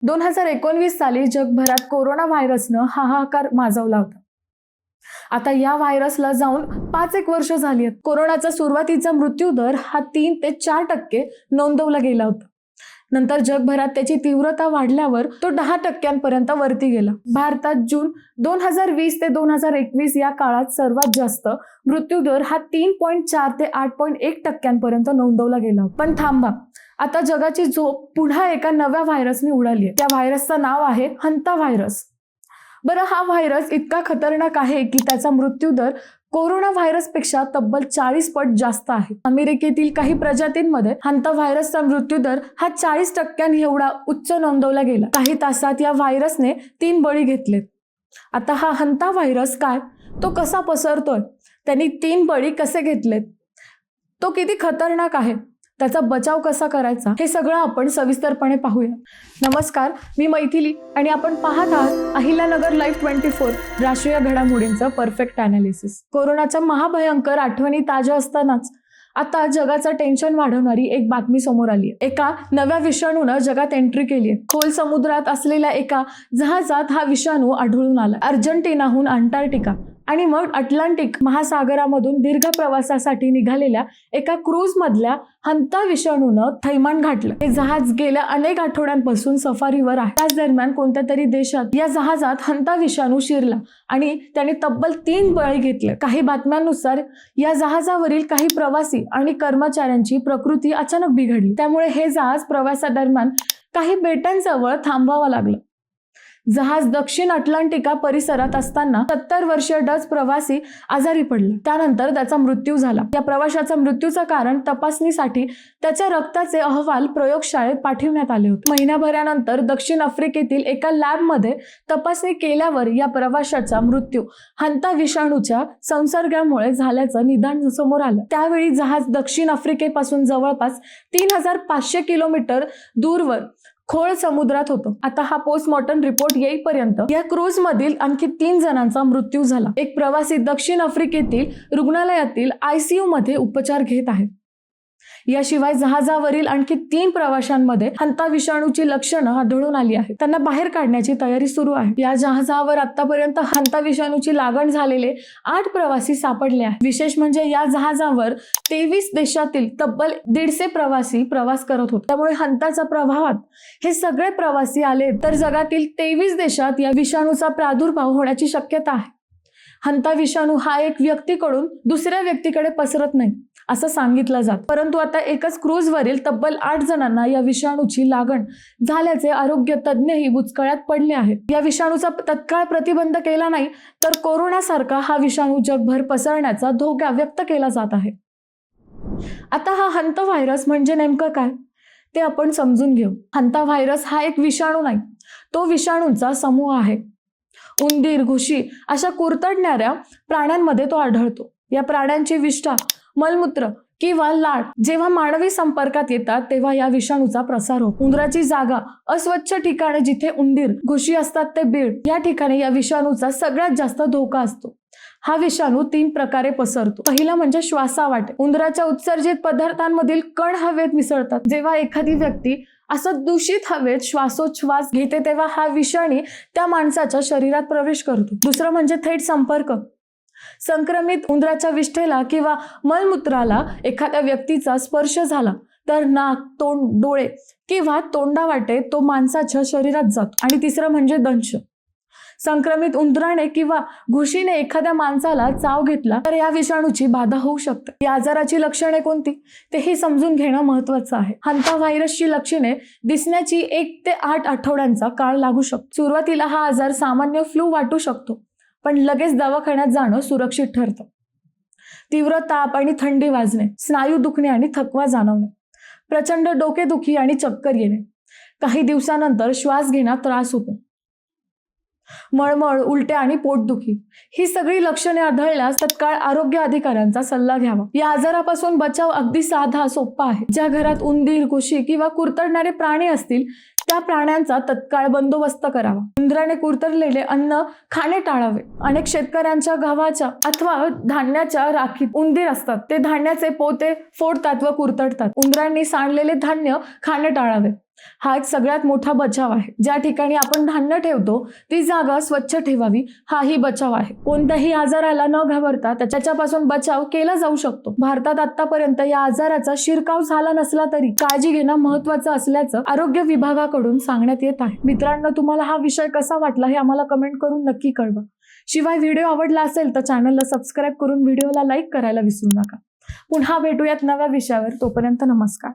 2019 साली जगभरात कोरोना व्हायरसनं हाहाकार माजवला होता. आता या व्हायरसला जाऊन 5 वर्ष झाली आहेत. कोरोनाचा सुरुवातीचा मृत्यूदर हा 3 ते 4% नोंदवला गेला होता. नंतर जगभरात त्याची तीव्रता वाढल्यावर तो 10% वरती गेला. भारतात जून 2020 ते 2021 या काळात सर्वात जास्त मृत्यूदर हा 3.4 ते 8.1% नोंदवला गेला. पण थांबा, आता जगाची झोप पुन्हा एका नव्या व्हायरसने उडाली आहे. त्या व्हायरसचं नाव आहे हंता व्हायरस. बरं, हा व्हायरस इतका खतरनाक आहे की त्याचा मृत्यूदर कोरोना व्हायरसपेक्षा तब्बल 40 पट जास्त आहे. अमेरिकेतील काही प्रजातींमध्ये हंता व्हायरसचा मृत्यूदर हा 40% एवढा उच्च नोंदवला गेला. काही तासात या व्हायरसने 3 बळी घेतलेत. आता हा हंता व्हायरस काय, तो कसा पसरतोय, त्यांनी 3 बळी कसे घेतलेत, तो किती खतरनाक आहे, त्याचा बचाव कसा करायचा, हे सगळं आपण सविस्तरपणे पाहूया. नमस्कार, मी मैथिली आणि आपण पाहत आहात अहिल्यानगर लाईव्ह 24 राष्ट्रीय घडामोडींचं परफेक्ट अनालिसिस. कोरोनाच्या महाभयंकर आठवणी ताज्या असतानाच आता जगाचं टेन्शन वाढवणारी एक बातमी समोर आली आहे. एका नव्या विषाणूनं जगात एंट्री केली आहे. खोल समुद्रात असलेल्या एका जहाजात हा विषाणू आढळून आला. अर्जेंटिनाहून अंटार्क्टिका आणि मग अटलांटिक महासागरामधून दीर्घ प्रवासासाठी निघालेल्या एका क्रूज मधल्या हंता विषाणूनं थैमान घातलं. हे जहाज गेल्या अनेक आठवड्यांपासून सफारीवर आहे. त्याच दरम्यान कोणत्या तरी देशात या जहाजात हंता विषाणू शिरला आणि त्याने तब्बल 3 बळी घेतले. काही बातम्यांनुसार या जहाजावरील काही प्रवासी आणि कर्मचाऱ्यांची प्रकृती अचानक बिघडली. त्यामुळे हे जहाज प्रवासादरम्यान काही बेटांजवळ थांबवावं लागलं. जहाज दक्षिण अटलांटिका परिसरात असताना 70 वर्षीय डच प्रवासी आजारी पडला. त्यानंतर त्याचा मृत्यू झाला. या प्रवाशाचा मृत्यूचं कारण तपासणीसाठी त्याच्या रक्ताचे अहवाल प्रयोगशाळेत पाठवण्यात आले होते. महिनाभरानंतर दक्षिण आफ्रिकेतील एका लॅबमध्ये तपासणी केल्यावर या प्रवाशाचा मृत्यू हंता विषाणूच्या संसर्गामुळे झाल्याचं निदान समोर आलं. त्यावेळी जहाज दक्षिण आफ्रिकेपासून जवळपास 3500 किलोमीटर दूरवर खोल समुद्रात होतं. आता हा पोस्टमॉर्टम रिपोर्ट येईपर्यंत या क्रूज मधील आणखी 3 जणांचा मृत्यू झाला. एक प्रवासी दक्षिण आफ्रिकेतील रुग्णालयातील ICU मध्ये उपचार घेत आहे. याशिवाय जहाजावरील आणखी 3 प्रवाशांमध्ये हंता विषाणूची लक्षणं आढळून आली आहेत. त्यांना बाहेर काढण्याची तयारी सुरू आहे. या जहाजावर आतापर्यंत हंता विषाणूची लागण झालेले 8 प्रवासी सापडले आहेत. विशेष म्हणजे या जहाजावर 23 देशातील तब्बल 150 प्रवासी प्रवास करत होते. त्यामुळे हंताच्या प्रभावात हे सगळे प्रवासी आले तर जगातील 23 देशात या विषाणूचा प्रादुर्भाव होण्याची शक्यता आहे. हंता विषाणू हा एक व्यक्तीकडून दुसऱ्या व्यक्तीकडे पसरत नाही असं सांगितलं जातं. परंतु आता एकच क्रूजवरील तब्बल 8 जणांना या विषाणूची लागण झाल्याचे आरोग्य तज्ज्ञही बुचकळ्यात पडले आहेत. या विषाणूचा तत्काळ प्रतिबंध केला नाही तर कोरोनासारखा हा विषाणू जगभर पसरण्याचा धोका व्यक्त केला जात आहे. आता हा हंता व्हायरस म्हणजे नेमकं काय ते आपण समजून घेऊ. हंता व्हायरस हा एक विषाणू नाही, तो विषाणूंचा समूह आहे. उंदीर, घुशी अशा कुरतडणाऱ्या प्राण्यांमध्ये तो आढळतो. या प्राण्यांची विष्ठा, मलमूत्र किंवा लाळ जेव्हा मानवी संपर्कात येतात तेव्हा या विषाणूचा प्रसार होतो. उंदराची जागा, अस्वच्छ ठिकाणे जिथे उंदीर, घुशी असतात ते बीळ, या ठिकाणी या विषाणूचा सगळ्यात जास्त धोका असतो. हा विषाणू 3 प्रकारे पसरतो. पहिला म्हणजे श्वासावाटे. उंदराच्या उत्सर्जित पदार्थांमधील कण हवेत मिसळतात. जेव्हा एखादी व्यक्ती असं दूषित हवेत श्वासोच्छवास घेते तेव्हा हा विषाणू त्या माणसाच्या शरीरात प्रवेश करतो. दुसरं म्हणजे थेट संपर्क. संक्रमित उंदराच्या विष्ठेला किंवा मलमूत्राला एखाद्या व्यक्तीचा स्पर्श झाला तर नाक, तोंड, डोळे किंवा तोंडावाटे तो माणसाच्या शरीरात जातो. आणि तिसरं म्हणजे दंश. संक्रमित उंदराने किंवा घुशीने एखाद्या माणसाला चाव घेतला तर या विषाणूची बाधा होऊ शकते. या आजाराची लक्षणे कोणती तेही समजून घेणं महत्वाचं आहे. हंता व्हायरसची लक्षणे दिसण्याची 1 ते 8 आठवड्यांचा काळ लागू शकतो. सुरुवातीला हा आजार सामान्य फ्लू वाटू शकतो, पण लगेच दवाखान्यात जाणं सुरक्षित ठरतं. तीव्र ताप आणि थंडी वाजणे, स्नायू दुखणे आणि थकवा जाणवणे, प्रचंड डोकेदुखी आणि चक्कर येणे, काही दिवसानंतर श्वास घेण्यात त्रास होतो, मळमळ, उलट्या आणि पोटदुखी, ही सगळी लक्षणे आढळल्यास तत्काळ आरोग्य अधिकाऱ्यांचा सल्ला घ्यावा. या आजारापासून बचाव अगदी साधा सोपा आहे. ज्या घरात उंदीर, घुशी किंवा कुरतडणारे प्राणी असतील त्या प्राण्यांचा तत्काळ बंदोबस्त करावा. उंदराने कुरतरलेले अन्न खाणे टाळावे. अनेक शेतकऱ्यांच्या गव्हाच्या अथवा धान्याच्या राखीत उंदीर असतात. ते धान्याचे पोते फोडतात व कुरतडतात. उंदरांनी सांडलेले धान्य खाणे टाळावे. हा एक सगळ्यात मोठा बचाव आहे. ज्या ठिकाणी आपण धान्य ठेवतो ती जागा स्वच्छ ठेवावी, हाही बचाव आहे. कोणत्याही आजाराला न घाबरता त्याच्यापासून बचाव केला जाऊ शकतो. भारतात आतापर्यंत या आजाराचा शिरकाव झाला नसला तरी काळजी घेणं महत्त्वाचं असल्याचं आरोग्य विभागाकडून सांगण्यात येत आहे. मित्रांनो, तुम्हाला हा विषय कसा वाटला हे आम्हाला कमेंट करून नक्की कळवा. शिवाय व्हिडिओ आवडला असेल तर चॅनलला सबस्क्राईब करून व्हिडिओला लाईक करायला विसरू नका. पुन्हा भेटूयात नव्या विषयावर. तोपर्यंत नमस्कार.